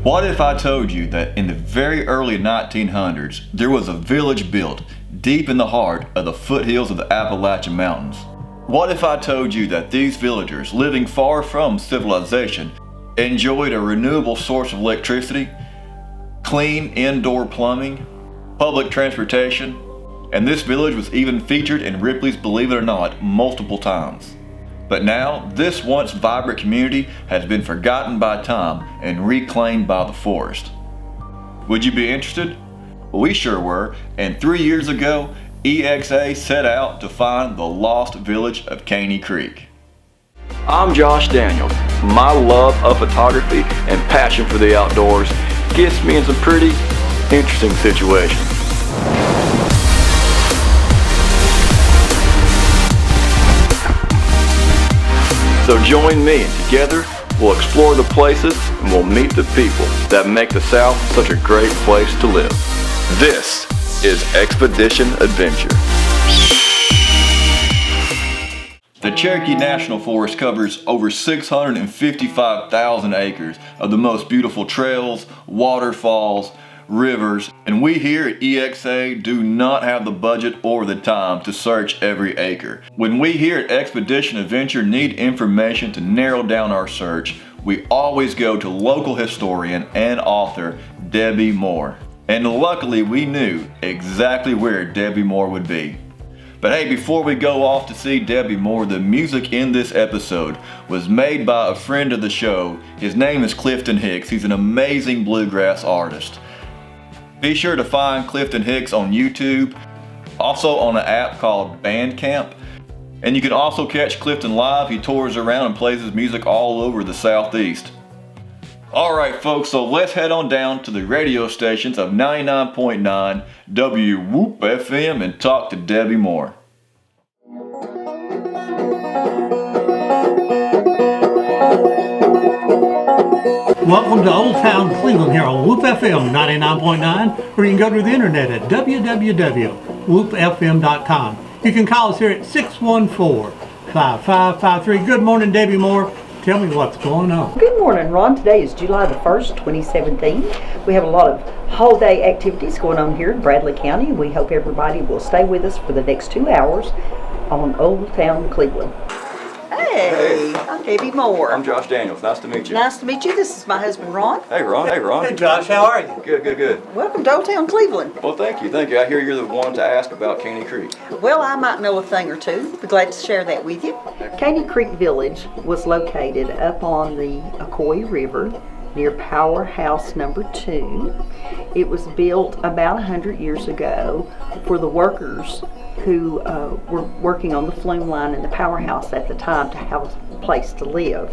What if I told you that in the very early 1900s, there was a village built deep in the heart of the foothills of the Appalachian Mountains? What if I told you that these villagers, living far from civilization, enjoyed a renewable source of electricity, clean indoor plumbing, public transportation, and this village was even featured in Ripley's Believe It or Not multiple times? But now, this once vibrant community has been forgotten by time and reclaimed by the forest. Would you be interested? We sure were, and 3 years ago, EXA set out to find the lost village of Caney Creek. I'm Josh Daniels. My love of photography and passion for the outdoors gets me in some pretty interesting situations. So join me, and together we'll explore the places and we'll meet the people that make the South such a great place to live. This is Expedition Adventure. The Cherokee National Forest covers over 655,000 acres of the most beautiful trails, waterfalls, rivers, and we here at EXA do not have the budget or the time to search every acre. When we here at Expedition Adventure need information to narrow down our search, we always go to local historian and author Debbie Moore. And luckily we knew exactly where Debbie Moore would be. But hey, before we go off to see Debbie Moore, the music in this episode was made by a friend of the show. His name is Clifton Hicks. He's an amazing bluegrass artist. Be sure to find Clifton Hicks on YouTube, also on an app called Bandcamp. And you can also catch Clifton live. He tours around and plays his music all over the Southeast. Alright folks, so let's head on down to the radio stations of 99.9 WOOP FM and talk to Debbie Moore. Welcome to Old Town Cleveland here on WOOP FM 99.9, or you can go to the internet at www.woopfm.com. You can call us here at 614-5553. Good morning, Debbie Moore. Tell me what's going on. Good morning, Ron. Today is July the 1st, 2017. We have a lot of holiday activities going on here in Bradley County. We hope everybody will stay with us for the next 2 hours on Old Town Cleveland. Hey, I'm Debbie Moore. I'm Josh Daniels. Nice to meet you. Nice to meet you. This is my husband, Ron. Hey, Ron. Hey, Ron. Hey, Josh, how are you? Good. Welcome to Old Town Cleveland. Well, thank you. I hear you're the one to ask about Caney Creek. Well, I might know a thing or two. Be glad to share that with you. Caney Creek Village was located up on the Ocoee River near Powerhouse number 2. It was built about 100 years ago for the workers who were working on the flume line in the powerhouse at the time to have a place to live.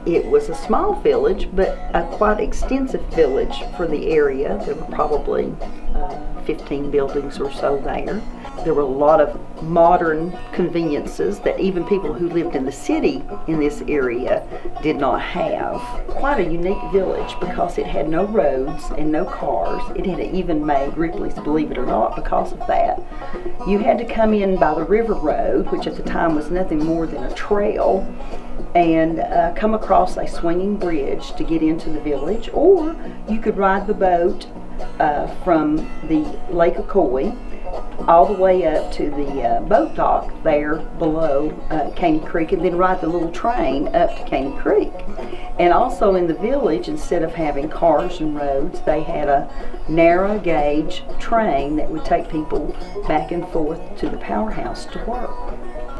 It was a small village, but a quite extensive village for the area. There were probably 15 buildings or so there. There were a lot of modern conveniences that even people who lived in the city in this area did not have. Quite a unique village because it had no roads and no cars. It had even made Ripley's Believe It or Not because of that. You had to come in by the river road, which at the time was nothing more than a trail, and come across a swinging bridge to get into the village, or you could ride the boat from the Lake Ocoee all the way up to the boat dock there below Caney Creek, and then ride the little train up to Caney Creek. And also in the village, instead of having cars and roads, they had a narrow gauge train that would take people back and forth to the powerhouse to work.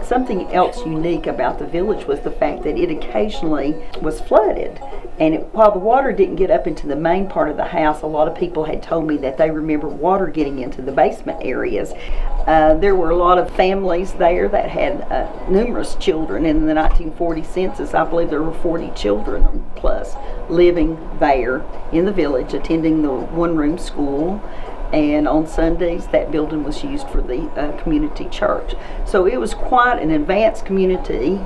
Something else unique about the village was the fact that it occasionally was flooded. And while the water didn't get up into the main part of the house, a lot of people had told me that they remember water getting into the basement areas. There were a lot of families there that had numerous children. In the 1940 census, I believe there were 40 children plus living there in the village, attending the one-room school. And on Sundays, that building was used for the community church. So it was quite an advanced community.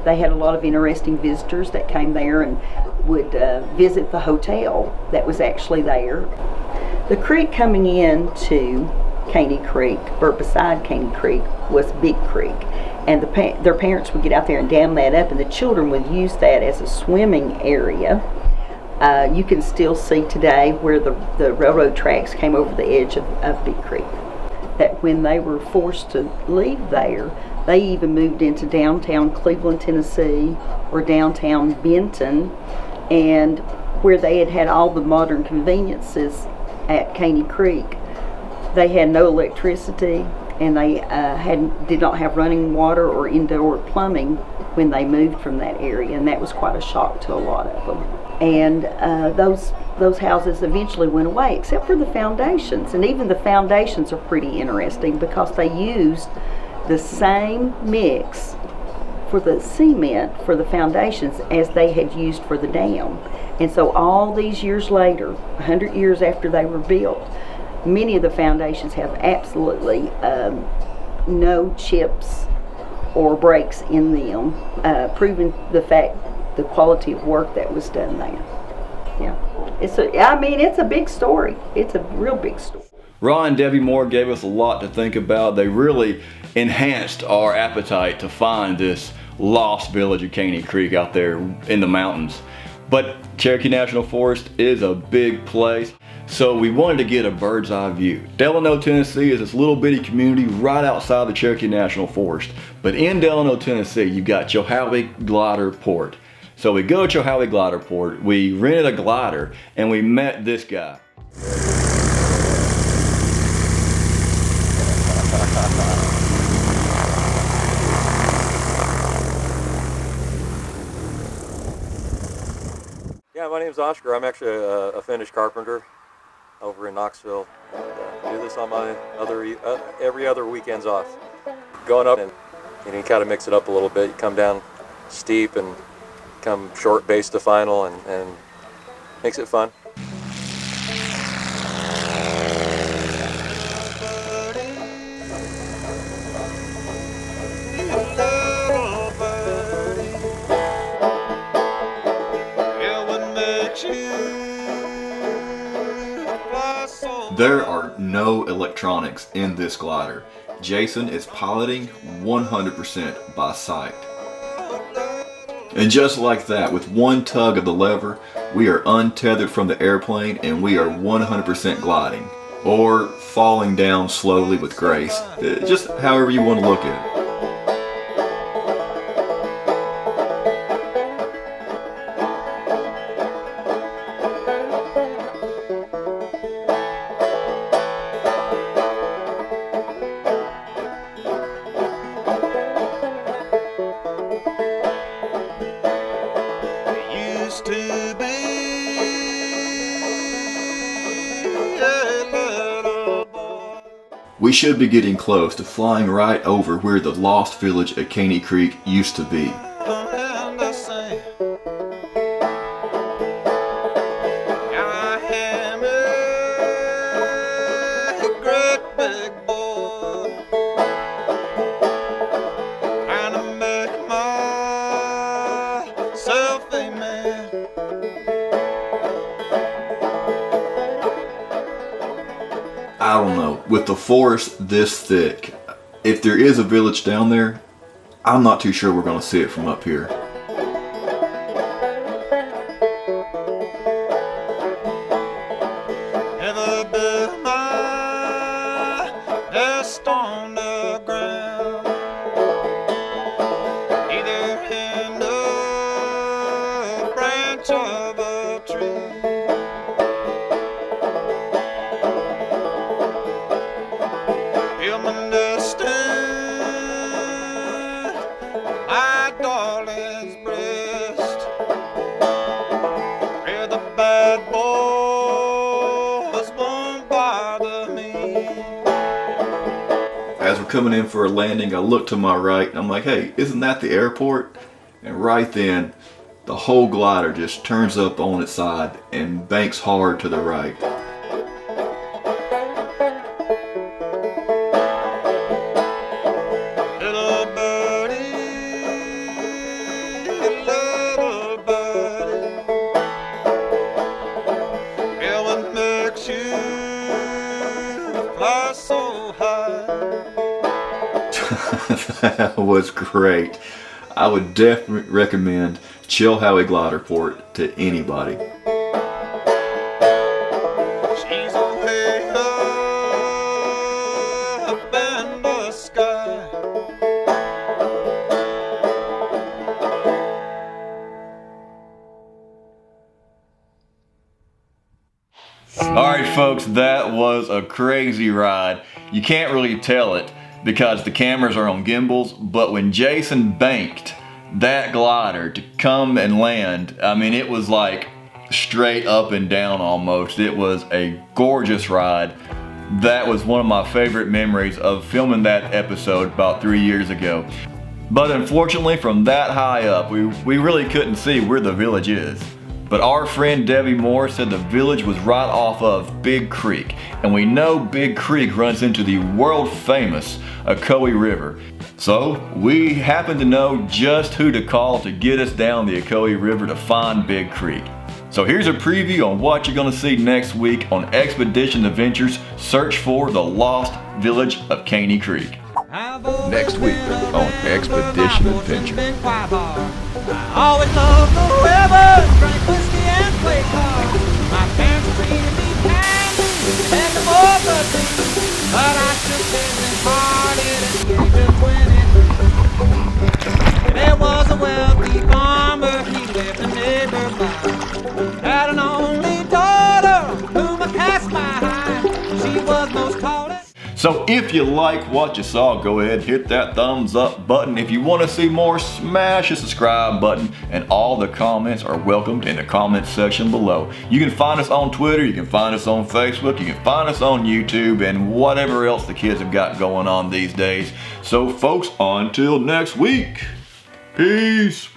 They had a lot of interesting visitors that came there and would visit the hotel that was actually there. The creek coming into Caney Creek, or beside Caney Creek, was Big Creek. And their parents would get out there and dam that up, and the children would use that as a swimming area. You can still see today where the railroad tracks came over the edge of Big Creek. That when they were forced to leave there, they even moved into downtown Cleveland, Tennessee, or downtown Benton, and where they had all the modern conveniences at Caney Creek, they had no electricity, and they did not have running water or indoor plumbing when they moved from that area, and that was quite a shock to a lot of them. And those houses eventually went away, except for the foundations, and even the foundations are pretty interesting because they used the same mix for the cement for the foundations as they had used for the dam. And so all these years later, 100 years after they were built, many of the foundations have absolutely no chips or breaks in them, proving the quality of work that was done there. Yeah, it's a big story. It's a real big story. Ron and Debbie Moore gave us a lot to think about. They really enhanced our appetite to find this lost village of Caney Creek out there in the mountains. But Cherokee National Forest is a big place, so we wanted to get a bird's eye view. Delano, Tennessee is this little bitty community right outside the Cherokee National Forest. But in Delano, Tennessee, you've got Chilhowee Glider Port. So we go to Chilhowee Glider Port, we rented a glider, and we met this guy. Yeah, my name's Oscar. I'm actually a finished carpenter over in Knoxville. I do this on my every other weekends off. Going up and you kind of mix it up a little bit. You come down steep and come short base to final and makes it fun. There are no electronics in this glider. Jason is piloting 100% by sight. And just like that, with one tug of the lever, we are untethered from the airplane and we are 100% gliding. Or falling down slowly with grace. Just however you want to look at it. We should be getting close to flying right over where the lost village at Caney Creek used to be. I don't know, with the forest this thick, if there is a village down there, I'm not too sure we're going to see it from up here. As we're coming in for a landing, I look to my right and I'm like, hey, isn't that the airport? And right then, the whole glider just turns up on its side and banks hard to the right. That was great. I would definitely recommend Chilhowee Glider Port to anybody. Alright folks, that was a crazy ride. You can't really tell it because the cameras are on gimbals, but when Jason banked that glider to come and land, I mean, it was like straight up and down almost. It was a gorgeous ride. That was one of my favorite memories of filming that episode about 3 years ago. But unfortunately, from that high up, we really couldn't see where the village is. But our friend Debbie Moore said the village was right off of Big Creek, and we know Big Creek runs into the world famous Chilhowee River. So we happen to know just who to call to get us down the Chilhowee River to find Big Creek. So here's a preview on what you're gonna see next week on Expedition Adventures Search for the Lost Village of Caney Creek. Next week on Expedition Adventure. I always loved the river, drank whiskey and played cards. My parents treated me kindly, had them over me, but I shook hands and parted and gave them 23. There was a wealthy farmer, he lived a neighbor by. Had an only daughter, whom I cast my eye. She was most tall. So if you like what you saw, go ahead and hit that thumbs up button. If you want to see more, smash the subscribe button, and all the comments are welcomed in the comment section below. You can find us on Twitter, you can find us on Facebook, you can find us on YouTube, and whatever else the kids have got going on these days. So folks, until next week, peace.